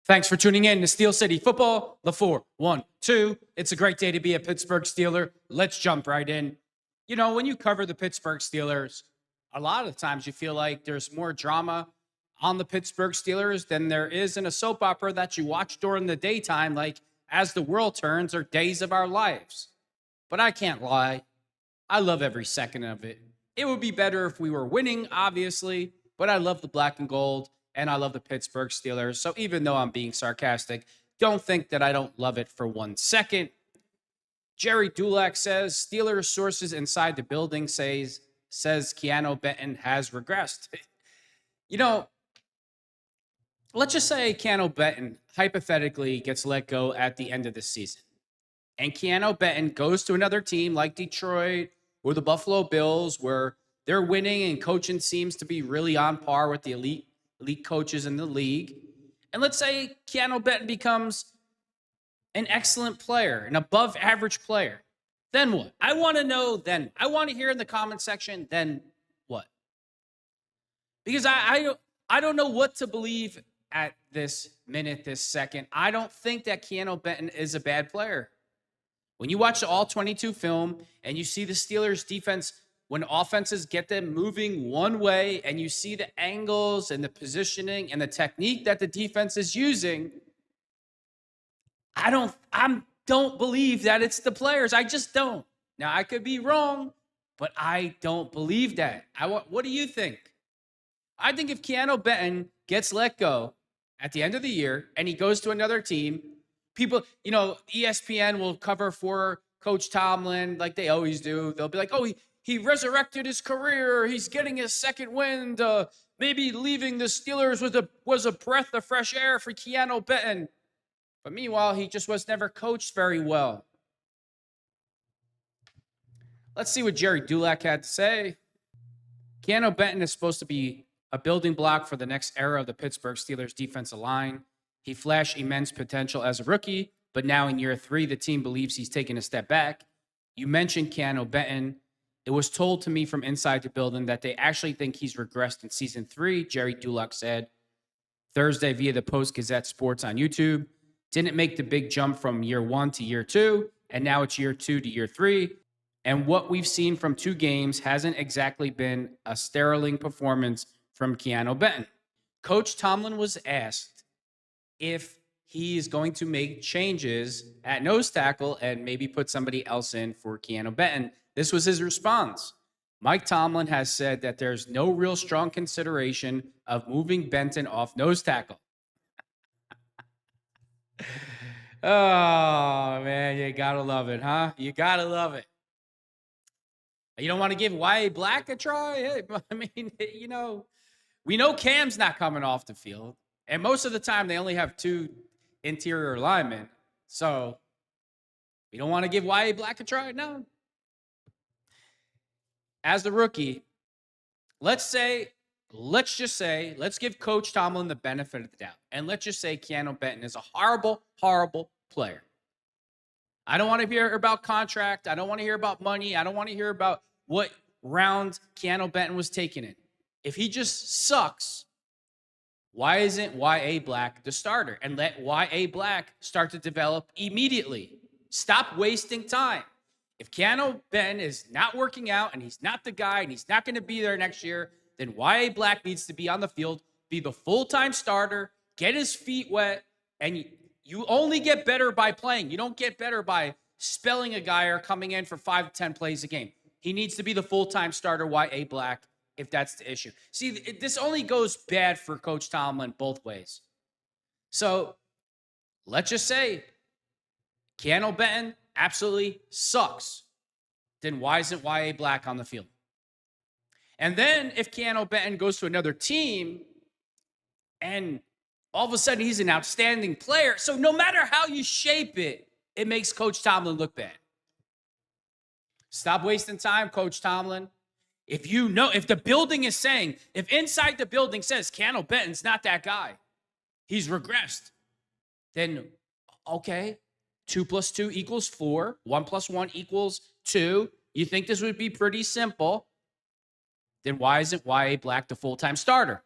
Thanks for tuning in to Steel City Football, the 4-1-2. It's a great day to be a Pittsburgh Steeler. Let's jump right in. You know, when you cover the Pittsburgh Steelers, a lot of times you feel like there's more drama on the Pittsburgh Steelers than there is in a soap opera that you watch during the daytime, like As the World Turns or Days of Our Lives. But I can't lie. I love every second of it. It would be better if we were winning, obviously, but I love the black and gold. And I love the Pittsburgh Steelers. So even though I'm being sarcastic, don't think that I don't love it for 1 second. Jerry Dulac says Steelers sources inside the building says Keanu Benton has regressed. You know, let's just say Keanu Benton hypothetically gets let go at the end of the season. And Keanu Benton goes to another team like Detroit or the Buffalo Bills where they're winning and coaching seems to be really on par with the elite coaches in the league. And let's say Keanu Benton becomes an excellent player, an above average player. Then what? I want to know then. I want to hear in the comment section, then what? Because I don't know what to believe at this minute, this second. I don't think that Keanu Benton is a bad player. When you watch the All 22 film and you see the Steelers defense when offenses get them moving one way and you see the angles and the positioning and the technique that the defense is using, I don't believe that it's the players. I just don't. Now, I could be wrong, but I don't believe that. What do you think? I think if Keanu Benton gets let go at the end of the year and he goes to another team, people, ESPN will cover for Coach Tomlin like they always do. They'll be like, oh, he resurrected his career. He's getting his second wind. Maybe leaving the Steelers was a breath of fresh air for Keanu Benton. But meanwhile, he just was never coached very well. Let's see what Jerry Dulac had to say. Keanu Benton is supposed to be a building block for the next era of the Pittsburgh Steelers defensive line. He flashed immense potential as a rookie, but now in year 3, the team believes he's taken a step back. You mentioned Keanu Benton. It was told to me from inside the building that they actually think he's regressed in season 3, Jerry Dulac said Thursday via the Post-Gazette Sports on YouTube. Didn't make the big jump from year 1 to year 2, and now it's year 2 to year 3. And what we've seen from 2 games hasn't exactly been a sterling performance from Keanu Benton. Coach Tomlin was asked if he is going to make changes at nose tackle and maybe put somebody else in for Keanu Benton. This was his response. Mike Tomlin has said that there's no real strong consideration of moving Benton off nose tackle. Oh, man, you got to love it, huh? You got to love it. You don't want to give Y.A. Black a try? Hey, I mean, we know Cam's not coming off the field. And most of the time, they only have 2 interior linemen. So, you don't want to give Y.A. Black a try? No. As the rookie, let's just say, let's give Coach Tomlin the benefit of the doubt. And let's just say Keanu Benton is a horrible, horrible player. I don't want to hear about contract. I don't want to hear about money. I don't want to hear about what round Keanu Benton was taken in. If he just sucks, why isn't Y.A. Black the starter? And let Y.A. Black start to develop immediately. Stop wasting time. If Keanu Benton is not working out and he's not the guy and he's not going to be there next year, then Y.A. Black needs to be on the field, be the full-time starter, get his feet wet, and you only get better by playing. You don't get better by spelling a guy or coming in for 5 to 10 plays a game. He needs to be the full-time starter, Y.A. Black, if that's the issue. See, this only goes bad for Coach Tomlin both ways. So let's just say Keanu Benton absolutely sucks. Then why isn't Y.A. Black on the field? And then if Keanu Benton goes to another team and all of a sudden he's an outstanding player, so no matter how you shape it, it makes Coach Tomlin look bad. Stop wasting time, Coach Tomlin. If the building is saying, if inside the building says Keanu Benton's not that guy, he's regressed, then okay, 2 + 2 = 4, 1 + 1 = 2. You think this would be pretty simple? Then why isn't Y.A. Black the full-time starter?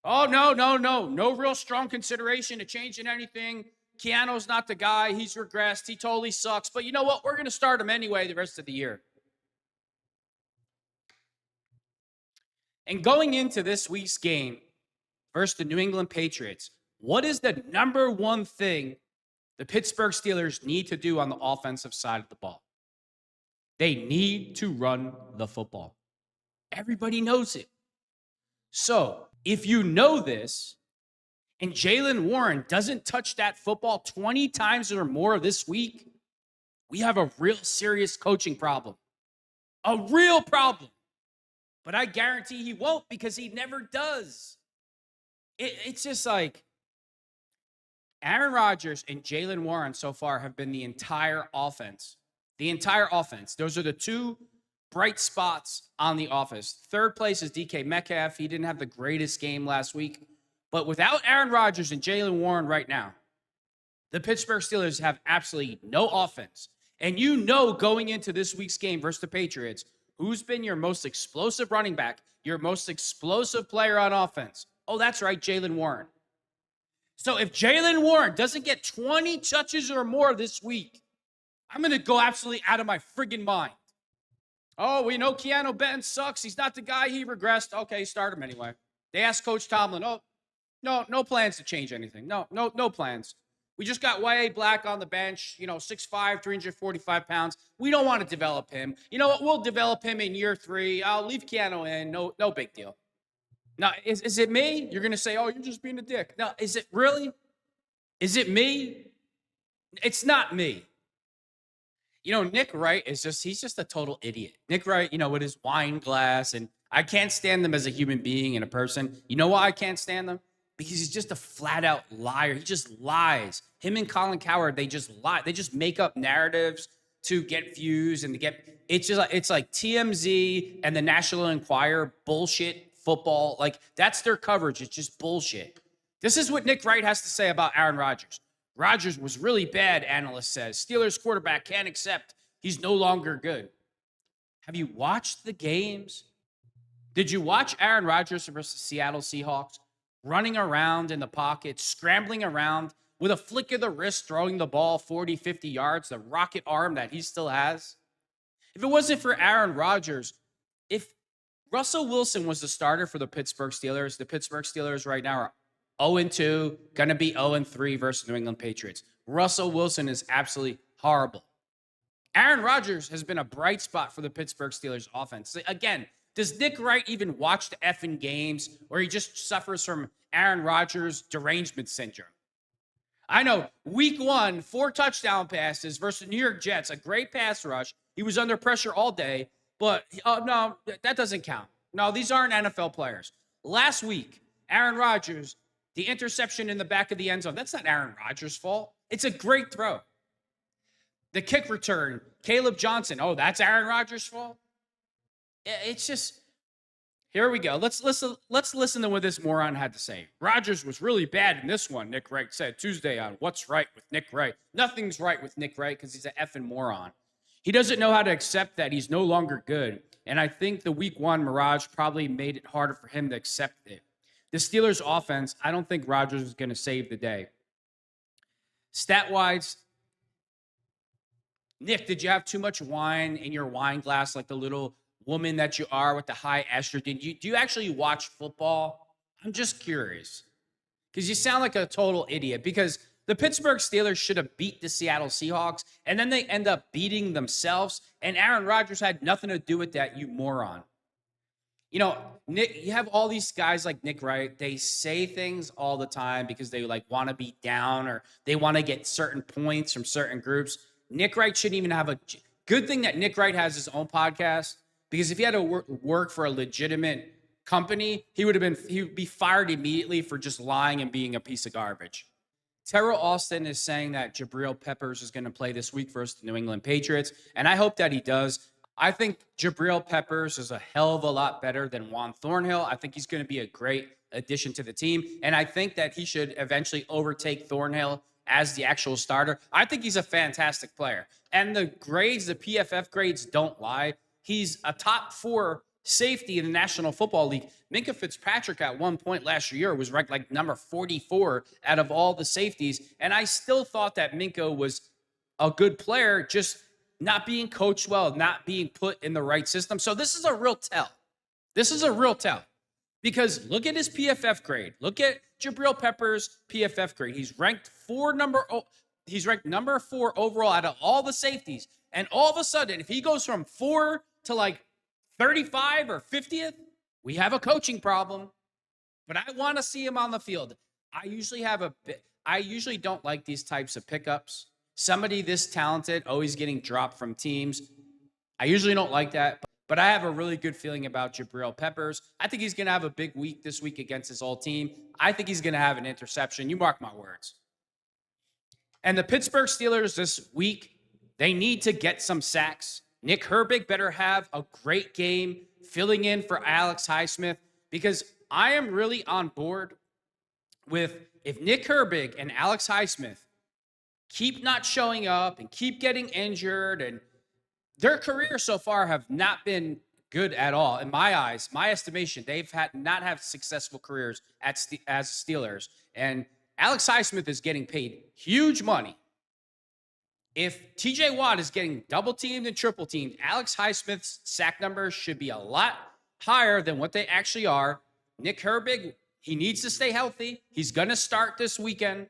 Oh, no, no, no. No real strong consideration to changing anything. Keanu's not the guy. He's regressed. He totally sucks. But you know what? We're going to start him anyway the rest of the year. And going into this week's game versus the New England Patriots, what is the number one thing the Pittsburgh Steelers need to do on the offensive side of the ball? They need to run the football. Everybody knows it. So if you know this, and Jalen Warren doesn't touch that football 20 times or more this week, we have a real serious coaching problem. A real problem. But I guarantee he won't because he never does. It's just like Aaron Rodgers and Jalen Warren so far have been the entire offense. The entire offense. Those are the two bright spots on the offense. Third place is DK Metcalf. He didn't have the greatest game last week. But without Aaron Rodgers and Jalen Warren right now, the Pittsburgh Steelers have absolutely no offense. And you know going into this week's game versus the Patriots, who's been your most explosive running back, your most explosive player on offense? Oh, that's right, Jalen Warren. So if Jalen Warren doesn't get 20 touches or more this week, I'm going to go absolutely out of my friggin' mind. Oh, we know Keanu Benton sucks. He's not the guy. He regressed. Okay, start him anyway. They asked Coach Tomlin, oh, no plans to change anything. No plans. We just got Y.A. Black on the bench, 6'5", 345 pounds. We don't want to develop him. You know what? We'll develop him in year 3. I'll leave Keanu in. No big deal. Now, is it me? You're going to say, oh, you're just being a dick. Now, is it really? Is it me? It's not me. Nick Wright he's just a total idiot. Nick Wright, with his wine glass, and I can't stand him as a human being and a person. You know why I can't stand him? Because he's just a flat-out liar. He just lies. Him and Colin Cowherd, they just lie. They just make up narratives to get views and to get – it's like TMZ and the National Enquirer bullshit football. Like, that's their coverage. It's just bullshit. This is what Nick Wright has to say about Aaron Rodgers. Rodgers was really bad, analyst says. Steelers quarterback can't accept he's no longer good. Have you watched the games? Did you watch Aaron Rodgers versus the Seattle Seahawks? Running around in the pocket, scrambling around with a flick of the wrist, throwing the ball 40, 50 yards, the rocket arm that he still has. If it wasn't for Aaron Rodgers, if Russell Wilson was the starter for the Pittsburgh Steelers right now are 0-2, going to be 0-3 versus New England Patriots. Russell Wilson is absolutely horrible. Aaron Rodgers has been a bright spot for the Pittsburgh Steelers offense. Again, does Nick Wright even watch the effing games, or he just suffers from Aaron Rodgers derangement syndrome? I know, week 1, 4 touchdown passes versus New York Jets, a great pass rush. He was under pressure all day, but no, that doesn't count. No, these aren't NFL players. Last week, Aaron Rodgers, the interception in the back of the end zone, that's not Aaron Rodgers' fault. It's a great throw. The kick return, Caleb Johnson, oh, that's Aaron Rodgers' fault? It's just, here we go. Let's listen to what this moron had to say. Rodgers was really bad in this one, Nick Wright said Tuesday on What's Right with Nick Wright. Nothing's right with Nick Wright because he's an effing moron. He doesn't know how to accept that he's no longer good. And I think the week 1 mirage probably made it harder for him to accept it. The Steelers offense, I don't think Rodgers is going to save the day. Stat-wise, Nick, did you have too much wine in your wine glass like the little woman that you are with the high estrogen? Do you actually watch football? I'm just curious. Because you sound like a total idiot. Because the Pittsburgh Steelers should have beat the Seattle Seahawks, and then they end up beating themselves, and Aaron Rodgers had nothing to do with that, you moron. Nick, you have all these guys like Nick Wright. They say things all the time because they want to be down or they want to get certain points from certain groups. Nick Wright shouldn't even have a good thing that Nick Wright has his own podcast, because if he had to work for a legitimate company, he would be fired immediately for just lying and being a piece of garbage. Terrell Austin is saying that Jabril Peppers is going to play this week versus the New England Patriots, and I hope that he does. I think Jabril Peppers is a hell of a lot better than Juan Thornhill. I think he's going to be a great addition to the team, and I think that he should eventually overtake Thornhill as the actual starter. I think he's a fantastic player, and the PFF grades don't lie. He's a top 4 safety in the National Football League. Minka Fitzpatrick at one point last year was ranked like number 44 out of all the safeties. And I still thought that Minka was a good player, just not being coached well, not being put in the right system. So this is a real tell. This is a real tell. Because look at his PFF grade. Look at Jabril Peppers' PFF grade. He's ranked number 4 overall out of all the safeties. And all of a sudden, if he goes from 4 to like 35 or 50th, we have a coaching problem. But I want to see him on the field. I usually don't like these types of pickups. Somebody this talented always getting dropped from teams. I usually don't like that. But I have a really good feeling about Jabril Peppers. I think he's going to have a big week this week against his old team. I think he's going to have an interception. You mark my words. And the Pittsburgh Steelers this week, they need to get some sacks. Nick Herbig better have a great game filling in for Alex Highsmith, because I am really on board with, if Nick Herbig and Alex Highsmith keep not showing up and keep getting injured, and their careers so far have not been good at all. In my eyes, my estimation, they've not have successful careers as Steelers. And Alex Highsmith is getting paid huge money. If TJ Watt is getting double teamed and triple teamed, Alex Highsmith's sack numbers should be a lot higher than what they actually are. Nick Herbig, he needs to stay healthy. He's going to start this weekend.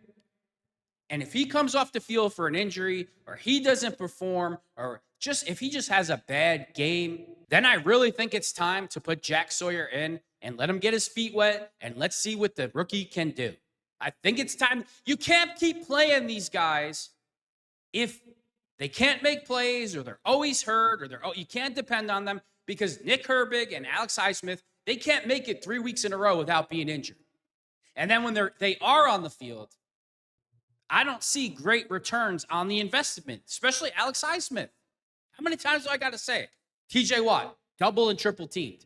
And if he comes off the field for an injury, or he doesn't perform, or if he just has a bad game, then I really think it's time to put Jack Sawyer in and let him get his feet wet, and let's see what the rookie can do. I think it's time. You can't keep playing these guys if they can't make plays, or they're always hurt, or you can't depend on them, because Nick Herbig and Alex Highsmith, they can't make it 3 weeks in a row without being injured. And then when they are on the field, I don't see great returns on the investment, especially Alex Highsmith. How many times do I got to say it? TJ Watt, double and triple teamed.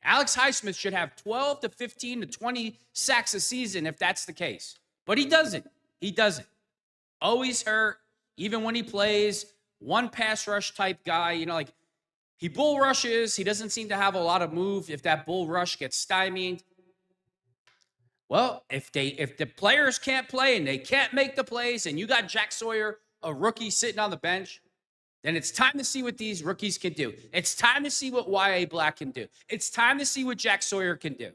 Alex Highsmith should have 12 to 15 to 20 sacks a season if that's the case. But he doesn't. He doesn't. Always hurt, even when he plays. One pass rush type guy, like he bull rushes. He doesn't seem to have a lot of move if that bull rush gets stymied. Well, if the players can't play and they can't make the plays, and you got Jack Sawyer, a rookie, sitting on the bench, then it's time to see what these rookies can do. It's time to see what Y.A. Black can do. It's time to see what Jack Sawyer can do.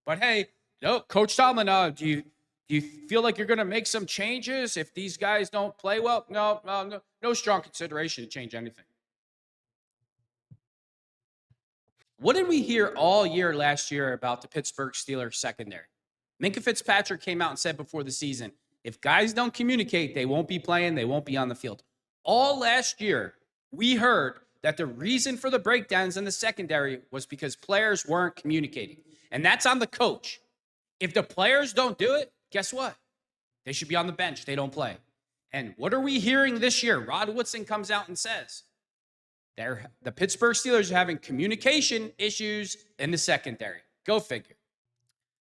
But hey, no, Coach Tomlin, do you feel like you're going to make some changes if these guys don't play well? No strong consideration to change anything. What did we hear all year last year about the Pittsburgh Steelers secondary? Minka Fitzpatrick came out and said before the season, if guys don't communicate, they won't be playing, they won't be on the field. All last year, we heard that the reason for the breakdowns in the secondary was because players weren't communicating. And that's on the coach. If the players don't do it, guess what? They should be on the bench. They don't play. And what are we hearing this year? Rod Woodson comes out and says, the Pittsburgh Steelers are having communication issues in the secondary. Go figure.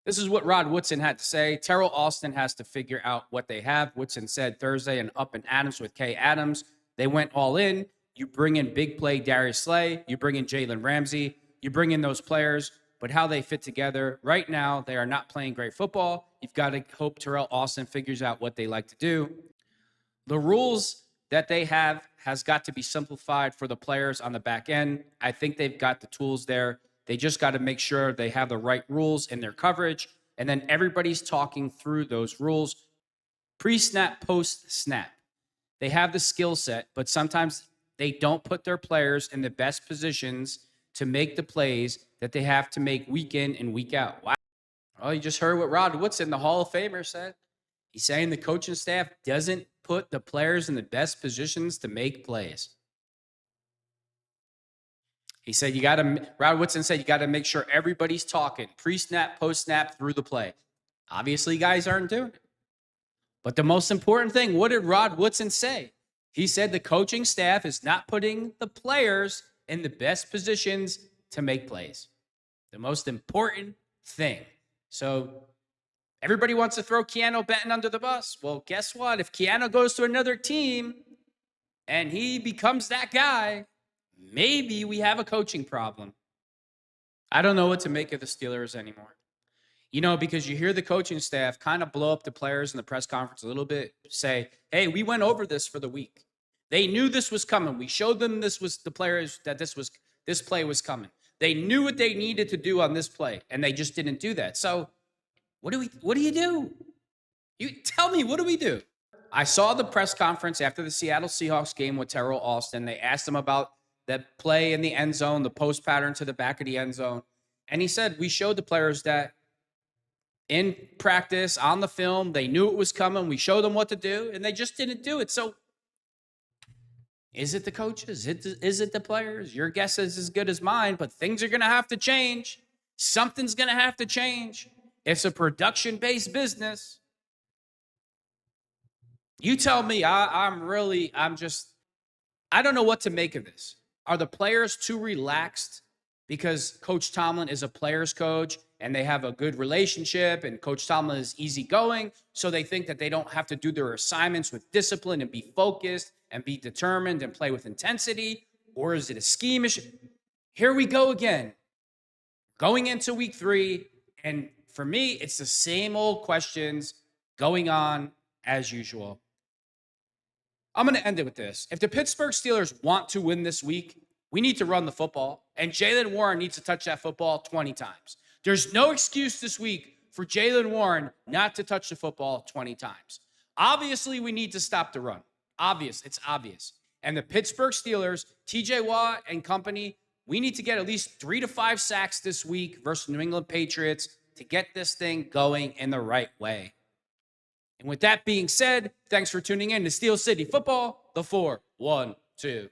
This is what Rod Woodson had to say. Terrell Austin has to figure out what they have. Woodson said Thursday in Up and Adams with Kay Adams, they went all in. You bring in big play Darius Slay. You bring in Jalen Ramsey. You bring in those players. But how they fit together right now, they are not playing great football. You've got to hope Terrell Austin figures out what they like to do. The rules that they have has got to be simplified for the players on the back end. I think they've got the tools there. They just got to make sure they have the right rules in their coverage, and then everybody's talking through those rules pre-snap, post-snap. They have the skill set, but sometimes they don't put their players in the best positions to make the plays that they have to make week in and week out. Wow. Well, you just heard what Rod Woodson, the Hall of Famer, said. He's saying the coaching staff doesn't put the players in the best positions to make plays. He said, Rod Woodson said, you got to make sure everybody's talking pre-snap, post-snap, through the play. Obviously, guys aren't doing it. But the most important thing, what did Rod Woodson say? He said the coaching staff is not putting the players in the best positions to make plays. The most important thing. So everybody wants to throw Keanu Benton under the bus. Well, guess what? If Keanu goes to another team and he becomes that guy, maybe we have a coaching problem. I don't know what to make of the Steelers anymore. Because you hear the coaching staff kind of blow up the players in the press conference a little bit, say, hey, we went over this for the week. They knew this was coming. We showed them this was the players that this play was coming. They knew what they needed to do on this play, and they just didn't do that. So what do you do? You tell me, what do we do? I saw the press conference after the Seattle Seahawks game with Terrell Austin. They asked him about that play in the end zone, the post pattern to the back of the end zone. And he said, we showed the players that in practice, on the film, they knew it was coming. We showed them what to do, and they just didn't do it. So is it the coaches? Is it the players? Your guess is as good as mine, but things are going to have to change. Something's going to have to change. It's a production-based business. You tell me. I don't know what to make of this. Are the players too relaxed because Coach Tomlin is a player's coach and they have a good relationship and Coach Tomlin is easygoing, so they think that they don't have to do their assignments with discipline and be focused and be determined and play with intensity? Or is it a scheme issue? Here we go again. Going into week 3, and for me, it's the same old questions going on as usual. I'm going to end it with this. If the Pittsburgh Steelers want to win this week, we need to run the football, and Jalen Warren needs to touch that football 20 times. There's no excuse this week for Jalen Warren not to touch the football 20 times. Obviously, we need to stop the run. It's obvious. And the Pittsburgh Steelers, TJ Watt and company, we need to get at least 3 to 5 sacks this week versus New England Patriots to get this thing going in the right way. And with that being said, thanks for tuning in to Steel City Football, the 4-1-2.